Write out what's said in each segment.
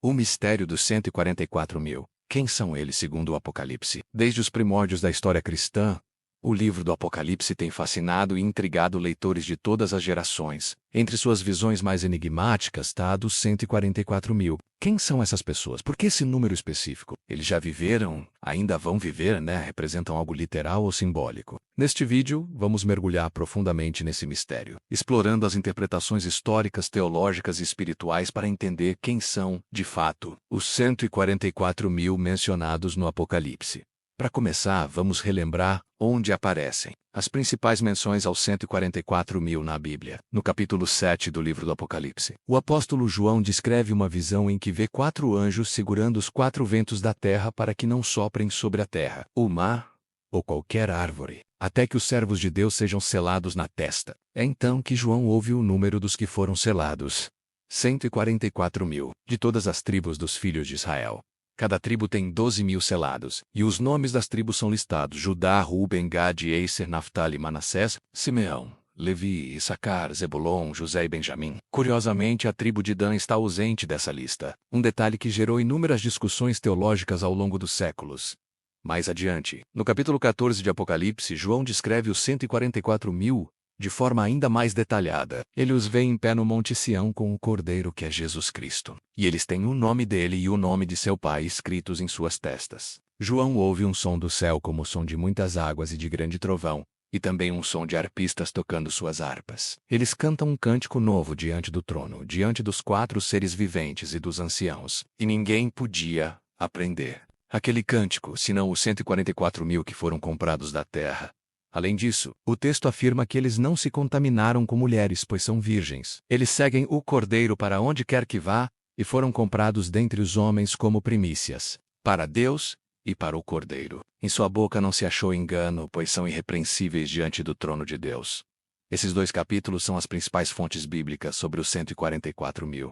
O mistério dos 144 mil. Quem são eles segundo o Apocalipse? Desde os primórdios da história cristã, o livro do Apocalipse tem fascinado e intrigado leitores de todas as gerações. Entre suas visões mais enigmáticas está a dos 144 mil. Quem são essas pessoas? Por que esse número específico? Eles já viveram? Ainda vão viver, né? Representam algo literal ou simbólico? Neste vídeo, vamos mergulhar profundamente nesse mistério, explorando as interpretações históricas, teológicas e espirituais para entender quem são, de fato, os 144 mil mencionados no Apocalipse. Para começar, vamos relembrar onde aparecem as principais menções aos 144 mil na Bíblia. No capítulo 7 do livro do Apocalipse, o apóstolo João descreve uma visão em que vê 4 anjos segurando os 4 ventos da terra para que não soprem sobre a terra, o mar ou qualquer árvore, até que os servos de Deus sejam selados na testa. É então que João ouve o número dos que foram selados. 144 mil, de todas as tribos dos filhos de Israel. Cada tribo tem 12 mil selados, e os nomes das tribos são listados: Judá, Ruben, Gad, Aser, Naftali, Manassés, Simeão, Levi, Issacar, Zebulon, José e Benjamim. Curiosamente, a tribo de Dan está ausente dessa lista, um detalhe que gerou inúmeras discussões teológicas ao longo dos séculos. Mais adiante, no capítulo 14 de Apocalipse, João descreve os 144 mil de forma ainda mais detalhada. Ele os vê em pé no Monte Sião com o Cordeiro que é Jesus Cristo. E eles têm o nome dele e o nome de seu Pai escritos em suas testas. João ouve um som do céu como o som de muitas águas e de grande trovão, e também um som de arpistas tocando suas harpas. Eles cantam um cântico novo diante do trono, diante dos 4 seres viventes e dos anciãos. E ninguém podia aprender aquele cântico, senão os 144 mil que foram comprados da terra. Além disso, o texto afirma que eles não se contaminaram com mulheres, pois são virgens. Eles seguem o Cordeiro para onde quer que vá, e foram comprados dentre os homens como primícias, para Deus e para o Cordeiro. Em sua boca não se achou engano, pois são irrepreensíveis diante do trono de Deus. Esses 2 capítulos são as principais fontes bíblicas sobre os 144 mil.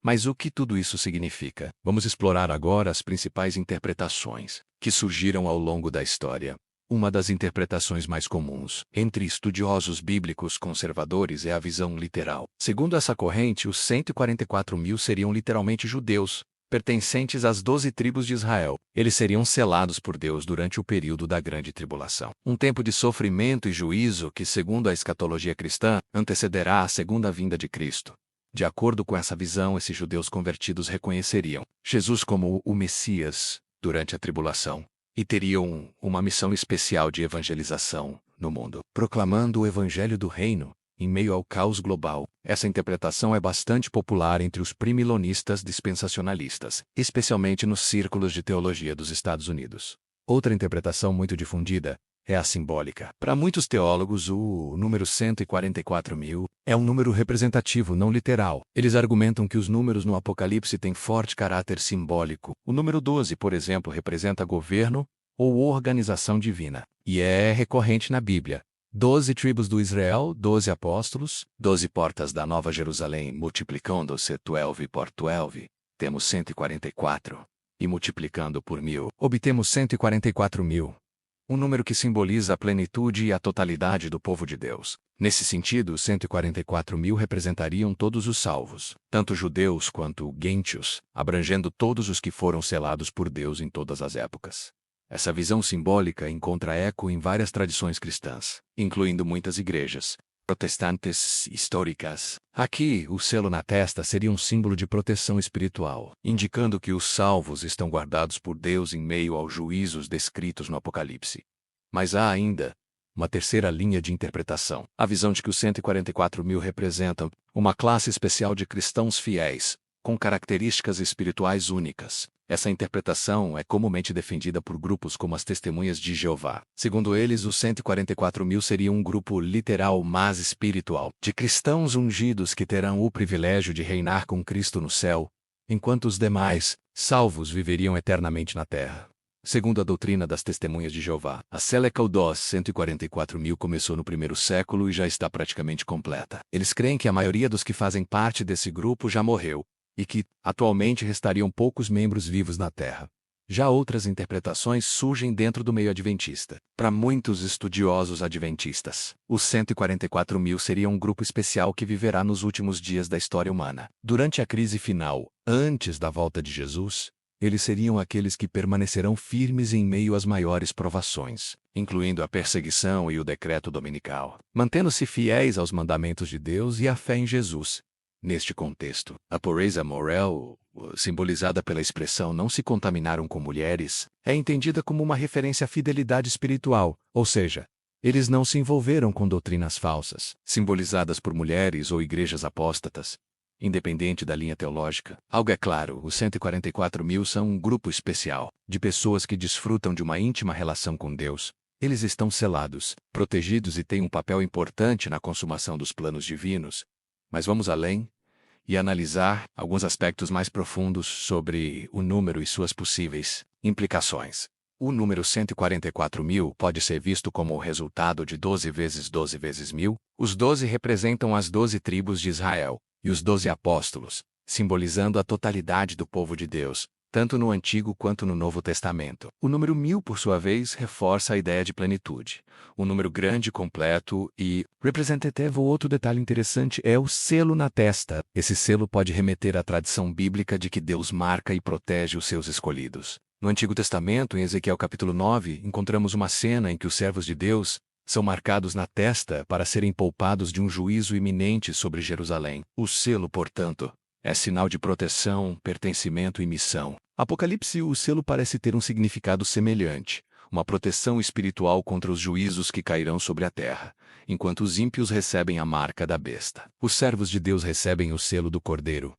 Mas o que tudo isso significa? Vamos explorar agora as principais interpretações que surgiram ao longo da história. Uma das interpretações mais comuns entre estudiosos bíblicos conservadores é a visão literal. Segundo essa corrente, os 144 mil seriam literalmente judeus, pertencentes às 12 tribos de Israel. Eles seriam selados por Deus durante o período da Grande Tribulação. Um tempo de sofrimento e juízo que, segundo a escatologia cristã, antecederá a segunda vinda de Cristo. De acordo com essa visão, esses judeus convertidos reconheceriam Jesus como o Messias durante a tribulação. E teriam uma missão especial de evangelização no mundo, proclamando o evangelho do reino em meio ao caos global. Essa interpretação é bastante popular entre os premilonistas dispensacionalistas, especialmente nos círculos de teologia dos Estados Unidos. Outra interpretação muito difundida é a simbólica. Para muitos teólogos, o número 144 mil é um número representativo, não literal. Eles argumentam que os números no Apocalipse têm forte caráter simbólico. O número 12, por exemplo, representa governo ou organização divina, e é recorrente na Bíblia. 12 tribos do Israel, 12 apóstolos, 12 portas da Nova Jerusalém, multiplicando-se 12 por 12, temos 144. E multiplicando por 1000, obtemos 144 mil. Um número que simboliza a plenitude e a totalidade do povo de Deus. Nesse sentido, 144 mil representariam todos os salvos, tanto judeus quanto gentios, abrangendo todos os que foram selados por Deus em todas as épocas. Essa visão simbólica encontra eco em várias tradições cristãs, incluindo muitas igrejas protestantes históricas. Aqui, o selo na testa seria um símbolo de proteção espiritual, indicando que os salvos estão guardados por Deus em meio aos juízos descritos no Apocalipse. Mas há ainda uma terceira linha de interpretação, a visão de que os 144 mil representam uma classe especial de cristãos fiéis, com características espirituais únicas. Essa interpretação é comumente defendida por grupos como as Testemunhas de Jeová. Segundo eles, os 144 mil seriam um grupo literal, mas espiritual, de cristãos ungidos que terão o privilégio de reinar com Cristo no céu, enquanto os demais, salvos, viveriam eternamente na terra. Segundo a doutrina das Testemunhas de Jeová, a Seleca dos 144 mil começou no 1º século e já está praticamente completa. Eles creem que a maioria dos que fazem parte desse grupo já morreu, e que, atualmente, restariam poucos membros vivos na Terra. Já outras interpretações surgem dentro do meio adventista. Para muitos estudiosos adventistas, os 144.000 seria um grupo especial que viverá nos últimos dias da história humana. Durante a crise final, antes da volta de Jesus, eles seriam aqueles que permanecerão firmes em meio às maiores provações, incluindo a perseguição e o decreto dominical, mantendo-se fiéis aos mandamentos de Deus e à fé em Jesus. Neste contexto, a pureza moral, simbolizada pela expressão "não se contaminaram com mulheres", é entendida como uma referência à fidelidade espiritual, ou seja, eles não se envolveram com doutrinas falsas, simbolizadas por mulheres ou igrejas apóstatas. Independente da linha teológica, algo é claro: os 144.000 são um grupo especial, de pessoas que desfrutam de uma íntima relação com Deus. Eles estão selados, protegidos e têm um papel importante na consumação dos planos divinos. Mas vamos além e analisar alguns aspectos mais profundos sobre o número e suas possíveis implicações. O número 144.000 pode ser visto como o resultado de 12 vezes 12 vezes 1.000. Os 12 representam as 12 tribos de Israel, e os 12 apóstolos, simbolizando a totalidade do povo de Deus, tanto no Antigo quanto no Novo Testamento. O número 1.000, por sua vez, reforça a ideia de plenitude. Um número grande, completo e representativo. Outro detalhe interessante é o selo na testa. Esse selo pode remeter à tradição bíblica de que Deus marca e protege os seus escolhidos. No Antigo Testamento, em Ezequiel capítulo 9, encontramos uma cena em que os servos de Deus são marcados na testa para serem poupados de um juízo iminente sobre Jerusalém. O selo, portanto, é sinal de proteção, pertencimento e missão. Apocalipse, o selo parece ter um significado semelhante, uma proteção espiritual contra os juízos que cairão sobre a terra, enquanto os ímpios recebem a marca da besta. Os servos de Deus recebem o selo do Cordeiro.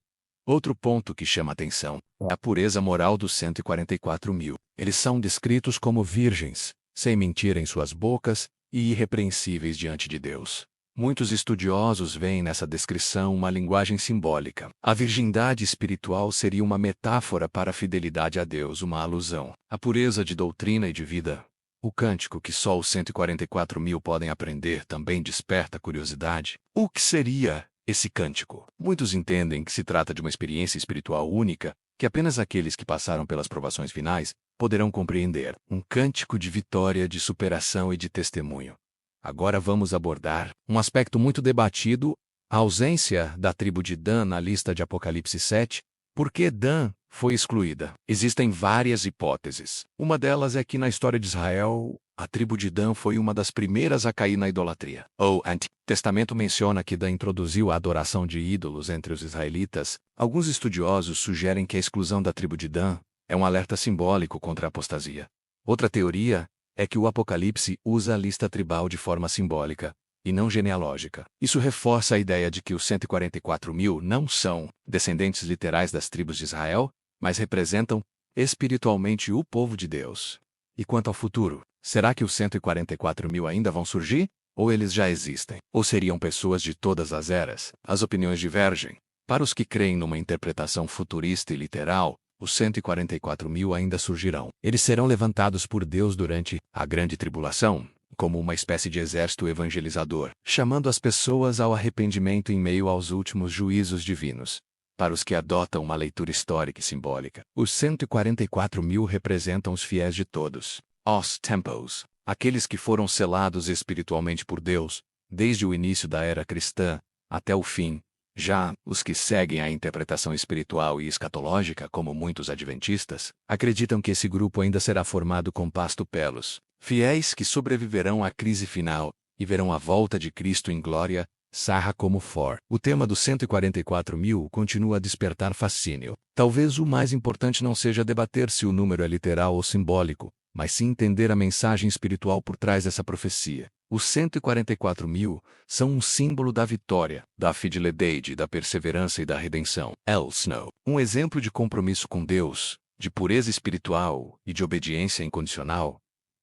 Outro ponto que chama atenção é a pureza moral dos 144.000. Eles são descritos como virgens, sem mentira em suas bocas e irrepreensíveis diante de Deus. Muitos estudiosos veem nessa descrição uma linguagem simbólica. A virgindade espiritual seria uma metáfora para a fidelidade a Deus, uma alusão à pureza de doutrina e de vida. O cântico que só os 144.000 podem aprender também desperta curiosidade. O que seria esse cântico? Muitos entendem que se trata de uma experiência espiritual única, que apenas aqueles que passaram pelas provações finais poderão compreender. Um cântico de vitória, de superação e de testemunho. Agora vamos abordar um aspecto muito debatido: a ausência da tribo de Dan na lista de Apocalipse 7. Por que Dan foi excluída? Existem várias hipóteses. Uma delas é que na história de Israel, a tribo de Dan foi uma das primeiras a cair na idolatria. O Antigo Testamento menciona que Dan introduziu a adoração de ídolos entre os israelitas. Alguns estudiosos sugerem que a exclusão da tribo de Dan é um alerta simbólico contra a apostasia. Outra teoria é que o Apocalipse usa a lista tribal de forma simbólica, e não genealógica. Isso reforça a ideia de que os 144.000 não são descendentes literais das tribos de Israel, mas representam espiritualmente o povo de Deus. E quanto ao futuro, será que os 144.000 ainda vão surgir? Ou eles já existem? Ou seriam pessoas de todas as eras? As opiniões divergem. Para os que creem numa interpretação futurista e literal, os 144.000 ainda surgirão. Eles serão levantados por Deus durante a grande tribulação, como uma espécie de exército evangelizador, chamando as pessoas ao arrependimento em meio aos últimos juízos divinos. Para os que adotam uma leitura histórica e simbólica, os 144.000 representam os fiéis de todos os tempos, aqueles que foram selados espiritualmente por Deus, desde o início da era cristã até o fim. Já os que seguem a interpretação espiritual e escatológica, como muitos adventistas, acreditam que esse grupo ainda será formado com pasto pelos fiéis que sobreviverão à crise final e verão a volta de Cristo em glória. Sarra como for. O tema dos 144.000 continua a despertar fascínio. Talvez o mais importante não seja debater se o número é literal ou simbólico, mas sim entender a mensagem espiritual por trás dessa profecia. Os 144.000 são um símbolo da vitória, da fidelidade, da perseverança e da redenção. El Snow. Um exemplo de compromisso com Deus, de pureza espiritual e de obediência incondicional.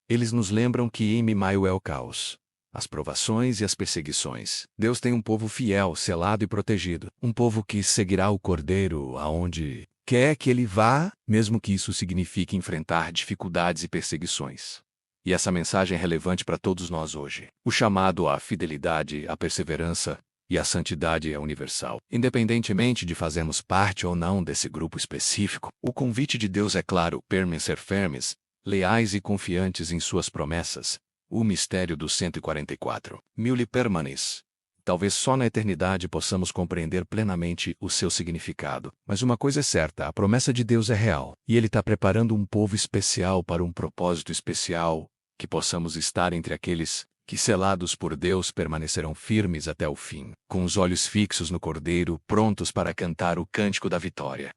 Eles nos lembram que em meio ao caos, as provações e as perseguições, Deus tem um povo fiel, selado e protegido. Um povo que seguirá o Cordeiro aonde quer que ele vá, mesmo que isso signifique enfrentar dificuldades e perseguições. E essa mensagem é relevante para todos nós hoje. O chamado à fidelidade, à perseverança e a santidade é universal. Independentemente de fazermos parte ou não desse grupo específico, o convite de Deus é claro: permanecer firmes, leais e confiantes em suas promessas. O mistério dos 144.000 permanes. Talvez só na eternidade possamos compreender plenamente o seu significado. Mas uma coisa é certa: a promessa de Deus é real, e Ele está preparando um povo especial para um propósito especial, que possamos estar entre aqueles que, selados por Deus, permanecerão firmes até o fim, com os olhos fixos no Cordeiro, prontos para cantar o cântico da vitória.